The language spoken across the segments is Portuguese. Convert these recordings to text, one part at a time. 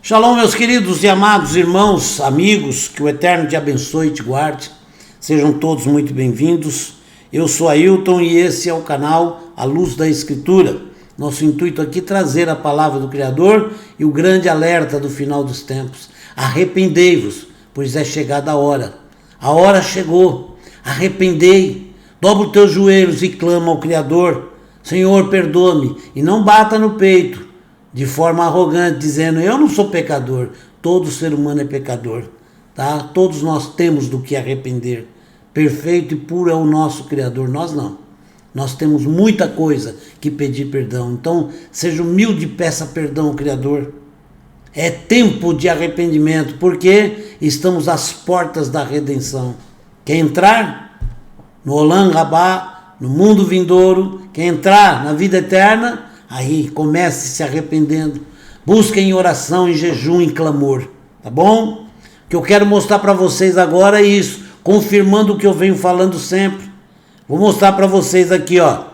Shalom, meus queridos e amados irmãos, amigos, que o Eterno te abençoe e te guarde. Sejam todos muito bem-vindos. Eu sou Ailton e esse é o canal A Luz da Escritura. Nosso intuito aqui é trazer a palavra do Criador e o grande alerta do final dos tempos. Arrependei-vos, pois é chegada a hora. A hora chegou. Arrependei. Dobra os teus joelhos e clama ao Criador. Senhor, perdoa-me. E não bata no peito de forma arrogante, dizendo, eu não sou pecador. Todo ser humano é pecador. Tá? Todos nós temos do que arrepender. Perfeito e puro é o nosso Criador. Nós não. Nós temos muita coisa que pedir perdão. Então, seja humilde e peça perdão ao Criador. É tempo de arrependimento, porque estamos às portas da redenção. Quer entrar no Olam Rabá, no mundo vindouro, quer entrar na vida eterna, aí comece se arrependendo. Busque em oração, em jejum, em clamor. Tá bom? O que eu quero mostrar para vocês agora é isso, confirmando o que eu venho falando sempre. Vou mostrar para vocês aqui, ó,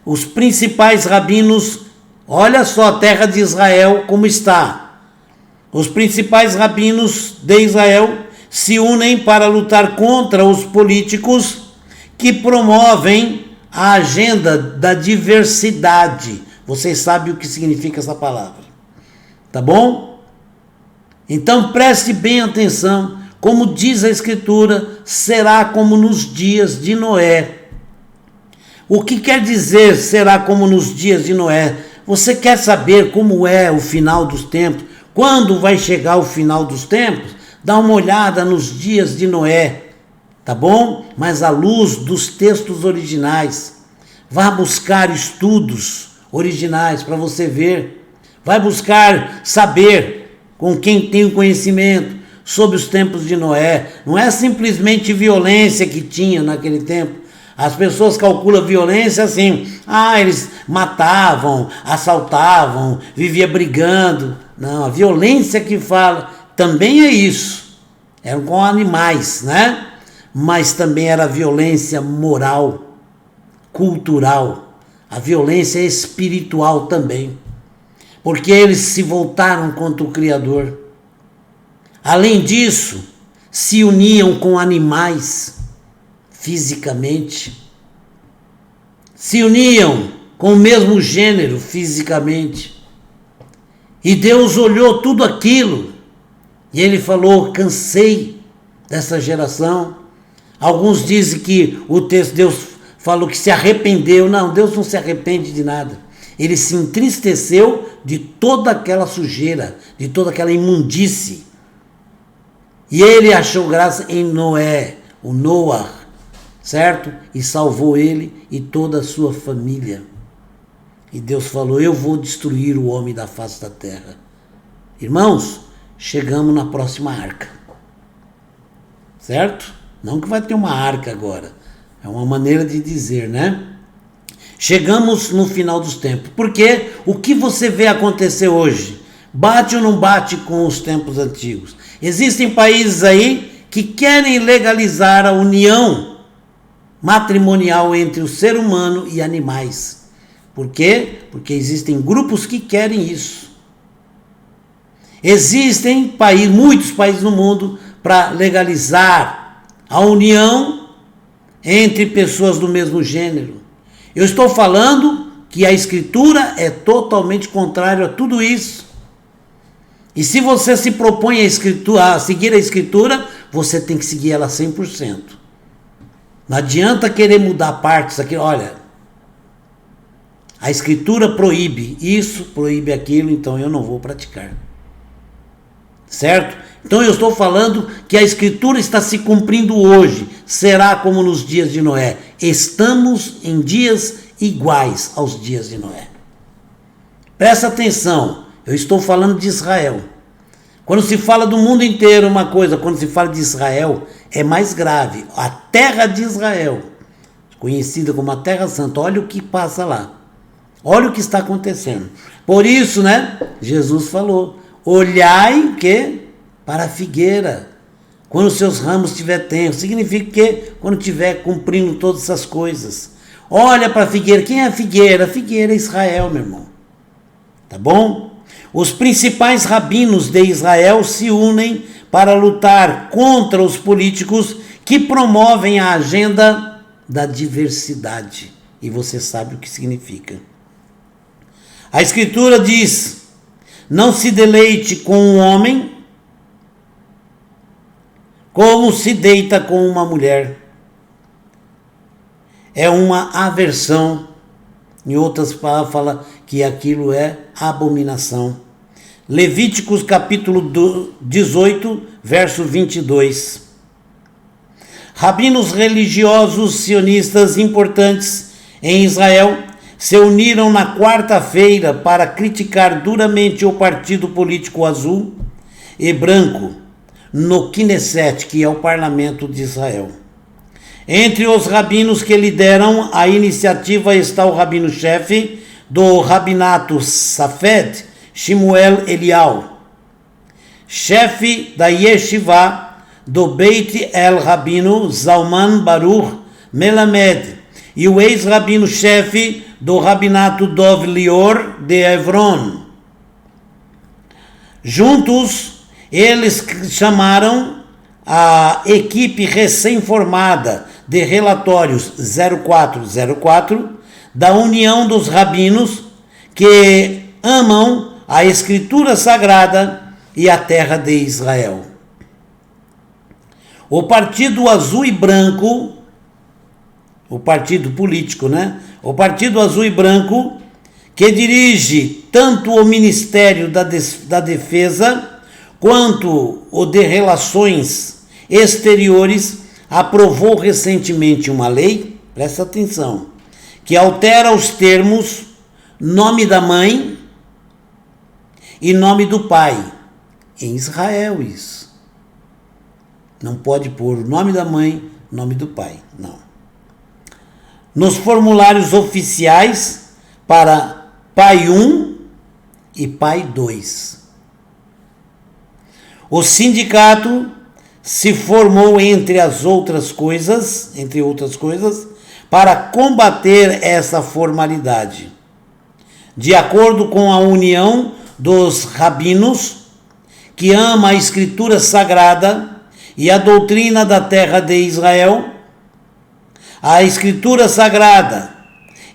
os principais rabinos. Olha só a terra de Israel como está. Os principais rabinos de Israel se unem para lutar contra os políticos que promovem a agenda da diversidade. Vocês sabem o que significa essa palavra, tá bom? Então preste bem atenção. Como diz a Escritura, será como nos dias de Noé. O que quer dizer será como nos dias de Noé? Você quer saber como é o final dos tempos? Quando vai chegar o final dos tempos? Dá uma olhada nos dias de Noé, tá bom? Mas à luz dos textos originais. Vá buscar estudos originais para você ver. Vai buscar saber com quem tem o conhecimento sobre os tempos de Noé. Não é simplesmente violência que tinha naquele tempo. As pessoas calculam violência assim, eles matavam, assaltavam, viviam brigando. Não, a violência que fala também é isso. Eram com animais, né? Mas também era violência moral, cultural, a violência espiritual também. Porque eles se voltaram contra o Criador. Além disso, se uniam com animais fisicamente, se uniam com o mesmo gênero fisicamente. E Deus olhou tudo aquilo e ele falou, cansei dessa geração. Alguns dizem que o texto, Deus falou que se arrependeu. Não, Deus não se arrepende de nada. Ele se entristeceu de toda aquela sujeira, de toda aquela imundície. E ele achou graça em Noé, o Noah, certo? E salvou ele e toda a sua família. E Deus falou, eu vou destruir o homem da face da terra. Irmãos, chegamos na próxima arca. Certo? Não que vai ter uma arca agora. É uma maneira de dizer, né? Chegamos no final dos tempos. Porque o que você vê acontecer hoje? Bate ou não bate com os tempos antigos? Existem países aí que querem legalizar a união matrimonial entre o ser humano e animais. Por quê? Porque existem grupos que querem isso. Existem muitos países no mundo para legalizar a união entre pessoas do mesmo gênero. Eu estou falando que a Escritura é totalmente contrária a tudo isso. E se você se propõe a seguir a Escritura, você tem que seguir ela 100%. Não adianta querer mudar partes aqui. Olha, a Escritura proíbe isso, proíbe aquilo, então eu não vou praticar. Certo? Então eu estou falando que a Escritura está se cumprindo hoje. Será como nos dias de Noé. Estamos em dias iguais aos dias de Noé. Presta atenção, eu estou falando de Israel. Quando se fala do mundo inteiro uma coisa, quando se fala de Israel, é mais grave. A terra de Israel, conhecida como a Terra Santa, olha o que passa lá. Olha o que está acontecendo. Por isso, né, Jesus falou, olhai o quê? Para a figueira. Quando os seus ramos estiver tenros, significa que quando estiver cumprindo todas essas coisas. Olha para a figueira. Quem é a figueira? A figueira é Israel, meu irmão. Tá bom? Os principais rabinos de Israel se unem para lutar contra os políticos que promovem a agenda da diversidade. E você sabe o que significa. A Escritura diz: não se deleite com um homem como se deita com uma mulher. É uma aversão. Em outras palavras, fala que aquilo é abominação. Levíticos capítulo 18, verso 22. Rabinos religiosos sionistas importantes em Israel se uniram na quarta-feira para criticar duramente o partido político azul e branco no Knesset, que é o parlamento de Israel. Entre os rabinos que lideram a iniciativa está o rabino-chefe do rabinato Safed, Shmuel Eliyahu, chefe da yeshiva do Beit El Rabino Zalman Baruch Melamed e o ex-rabino-chefe do rabinato Dov Lior de Hebron. Juntos, eles chamaram a equipe recém-formada de relatórios 0404 da União dos Rabinos que amam a Escritura Sagrada e a terra de Israel. O Partido Azul e Branco, o partido político, né? O Partido Azul e Branco, que dirige tanto o Ministério da Defesa quanto o de Relações Exteriores, aprovou recentemente uma lei, presta atenção, que altera os termos nome da mãe e nome do pai. Em Israel isso. Não pode pôr o nome da mãe, nome do pai, não. Nos formulários oficiais para pai 1 e pai 2. O sindicato se formou entre outras coisas, para combater essa formalidade. De acordo com a União dos Rabinos, que ama a Escritura Sagrada e a doutrina da terra de Israel, a Escritura Sagrada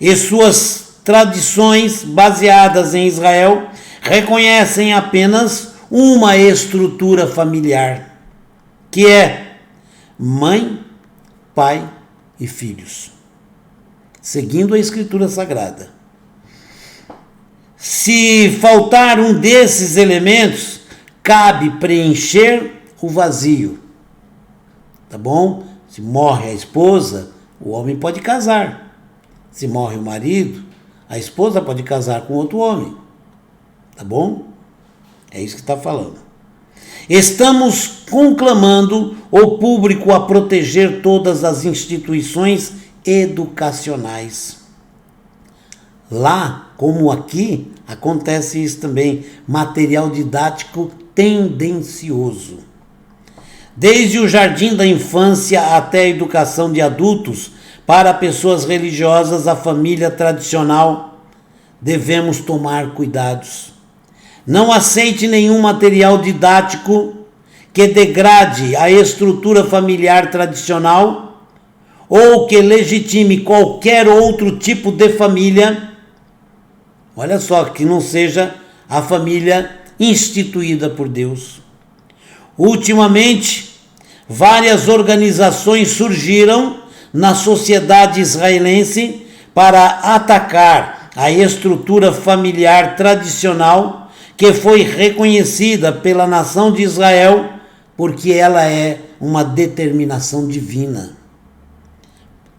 e suas tradições baseadas em Israel reconhecem apenas uma estrutura familiar, que é mãe, pai e filhos, seguindo a Escritura Sagrada. Se faltar um desses elementos, cabe preencher o vazio. Tá bom? Se morre a esposa, o homem pode casar. Se morre o marido, a esposa pode casar com outro homem. Tá bom? É isso que está falando. Estamos conclamando o público a proteger todas as instituições educacionais. Lá, como aqui, acontece isso também, material didático tendencioso. Desde o jardim da infância até a educação de adultos, para pessoas religiosas, a família tradicional, devemos tomar cuidados. Não aceite nenhum material didático que degrade a estrutura familiar tradicional ou que legitime qualquer outro tipo de família. Olha só, que não seja a família instituída por Deus. Ultimamente, várias organizações surgiram na sociedade israelense para atacar a estrutura familiar tradicional que foi reconhecida pela nação de Israel porque ela é uma determinação divina.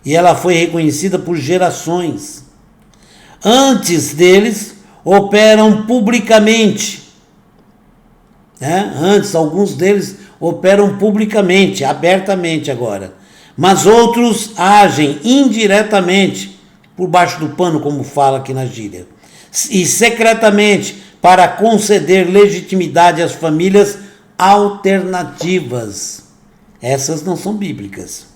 E ela foi reconhecida por gerações. Antes deles, operam publicamente. Antes, alguns deles operam publicamente, abertamente agora. Mas outros agem indiretamente, por baixo do pano, como fala aqui na gíria. E secretamente, para conceder legitimidade às famílias alternativas. Essas não são bíblicas.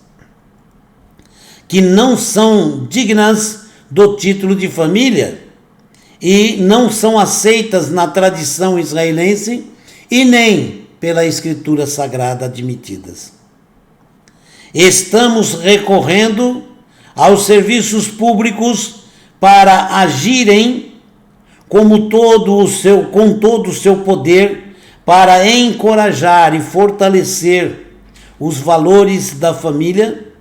Que não são dignas do título de família e não são aceitas na tradição israelense e nem pela Escritura Sagrada admitidas. Estamos recorrendo aos serviços públicos para agirem com todo o seu poder para encorajar e fortalecer os valores da família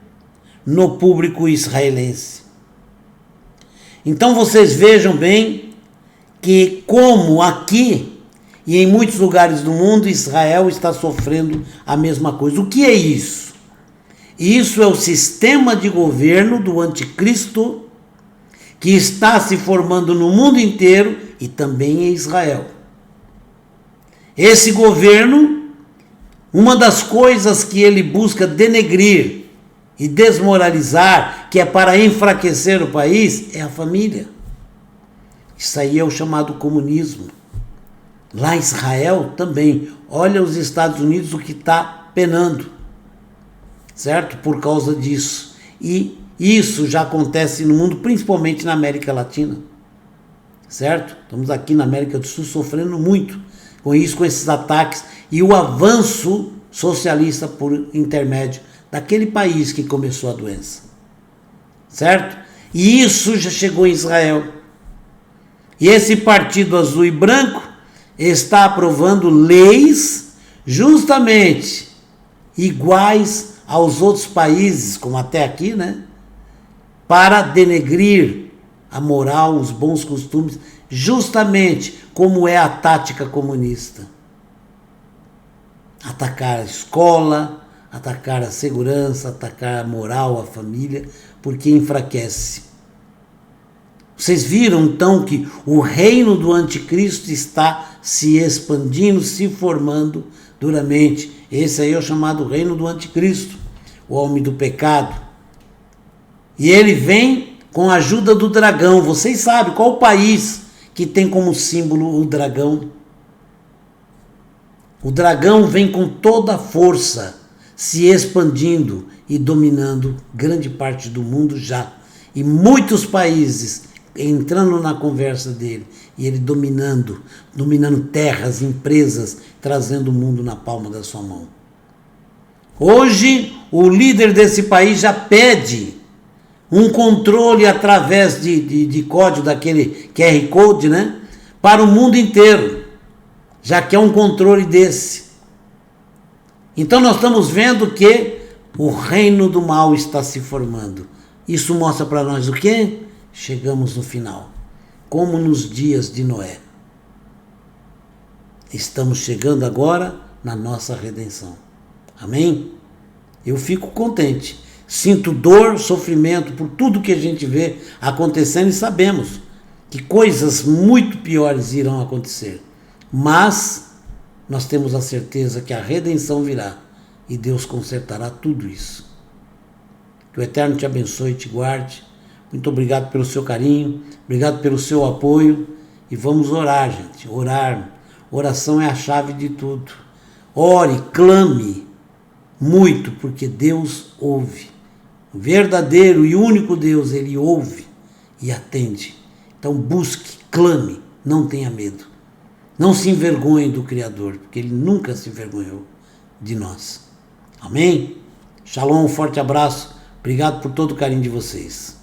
no público israelense. Então vocês vejam bem que como aqui e em muitos lugares do mundo, Israel está sofrendo a mesma coisa. O que é isso? Isso é o sistema de governo do anticristo que está se formando no mundo inteiro e também em Israel. Esse governo, uma das coisas que ele busca denegrir e desmoralizar, que é para enfraquecer o país, é a família. Isso aí é o chamado comunismo. Lá em Israel também. Olha os Estados Unidos o que está penando, certo? Por causa disso. E isso já acontece no mundo, principalmente na América Latina, certo? Estamos aqui na América do Sul sofrendo muito com isso, com esses ataques e o avanço socialista por intermédio daquele país que começou a doença, certo? E isso já chegou em Israel. E esse partido azul e branco está aprovando leis justamente iguais aos outros países, como até aqui, né? Para denegrir a moral, os bons costumes, justamente como é a tática comunista. Atacar a escola, atacar a segurança, atacar a moral, a família, porque enfraquece. Vocês viram então que o reino do anticristo está se expandindo, se formando duramente. Esse aí é o chamado reino do anticristo, o homem do pecado. E ele vem com a ajuda do dragão. Vocês sabem qual o país que tem como símbolo o dragão? O dragão vem com toda a força, se expandindo e dominando grande parte do mundo já. E muitos países entrando na conversa dele, e ele dominando terras, empresas, trazendo o mundo na palma da sua mão. Hoje, o líder desse país já pede um controle através de código, daquele QR Code, né, para o mundo inteiro. Já quer um controle desse. Então nós estamos vendo que o reino do mal está se formando. Isso mostra para nós o quê? Chegamos no final, como nos dias de Noé. Estamos chegando agora na nossa redenção. Amém? Eu fico contente. Sinto dor, sofrimento por tudo que a gente vê acontecendo e sabemos que coisas muito piores irão acontecer. Mas nós temos a certeza que a redenção virá e Deus consertará tudo isso. Que o Eterno te abençoe e te guarde. Muito obrigado pelo seu carinho, obrigado pelo seu apoio e vamos orar, gente, orar. Oração é a chave de tudo. Ore, clame muito, porque Deus ouve. O verdadeiro e único Deus, Ele ouve e atende. Então busque, clame, não tenha medo. Não se envergonhe do Criador, porque Ele nunca se envergonhou de nós. Amém? Shalom, um forte abraço. Obrigado por todo o carinho de vocês.